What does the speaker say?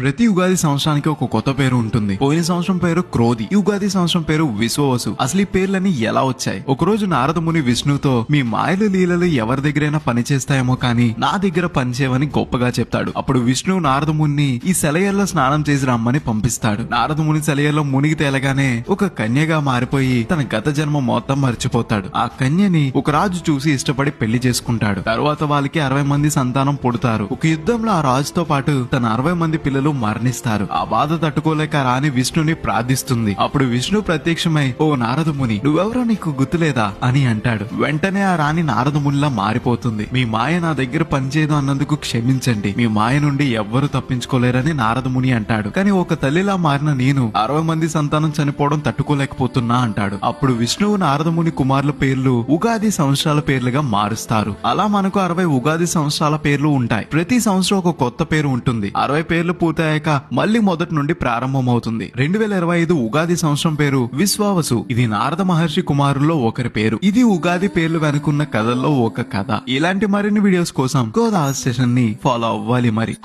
ప్రతి ఉగాది సంవత్సరానికి ఒక కొత్త పేరు ఉంటుంది. పోయిన సంవత్సరం పేరు క్రోధి, ఈ ఉగాది సంవత్సరం పేరు విశ్వవసు. అసలు ఈ పేర్లన్నీ ఎలా వచ్చాయి? ఒకరోజు నారద ముని విష్ణుతో మీ మాయలు లీలలు ఎవరి దగ్గరైనా పనిచేస్తాయేమో కానీ నా దగ్గర పనిచేయవని గొప్పగా చెప్తాడు. అప్పుడు విష్ణు నారద ముని ఈ సెలయేర్లో స్నానం చేసి రమ్మని పంపిస్తాడు. నారద ముని సెలయేర్లో మునిగి తేలగానే ఒక కన్యగా మారిపోయి తన గత జన్మ మొత్తం మర్చిపోతాడు. ఆ కన్యని ఒక రాజు చూసి ఇష్టపడి పెళ్లి చేసుకుంటాడు. తరువాత వాళ్ళకి 60 మంది సంతానం పుడతారు. ఒక యుద్ధంలో ఆ రాజుతో పాటు తన 60 మంది పిల్లలు మరణిస్తారు. ఆ బాధ తట్టుకోలేక రాణి విష్ణుని ప్రార్థిస్తుంది. అప్పుడు విష్ణు ప్రత్యక్షమై, ఓ నారద ముని, నువ్వెవరో నీకు గుర్తులేదా అని అంటాడు. వెంటనే ఆ రాణి నారద మునిలా మారిపోతుంది. మీ మాయ నా దగ్గర పనిచేయదు అన్నందుకు క్షమించండి, మీ మాయ నుండి ఎవ్వరూ తప్పించుకోలేరని నారద ముని అంటాడు. కానీ ఒక తల్లిలా మారిన నేను 60 మంది సంతానం చనిపోవడం తట్టుకోలేకపోతున్నా అంటాడు. అప్పుడు విష్ణువు నారద ముని కుమారుల పేర్లు ఉగాది సంవత్సరాల పేర్లుగా మారుస్తారు. అలా మనకు 60 ఉగాది సంవత్సరాల పేర్లు ఉంటాయి. ప్రతి సంవత్సరం ఒక కొత్త పేరు ఉంటుంది. 60 పేర్లు పూర్తయ్యాక మళ్ళీ మొదటి నుండి ప్రారంభమవుతుంది. 2025 ఉగాది సంవత్సరం పేరు విశ్వావసు. ఇది నారద మహర్షి కుమారుల్లో ఒకరి పేరు. ఇది ఉగాది పేర్లు వెనుకున్న కథల్లో ఒక కథ. ఇలాంటి మరిన్ని వీడియోస్ కోసం గోదావరి స్టేషన్ ని ఫాలో అవ్వాలి మరి.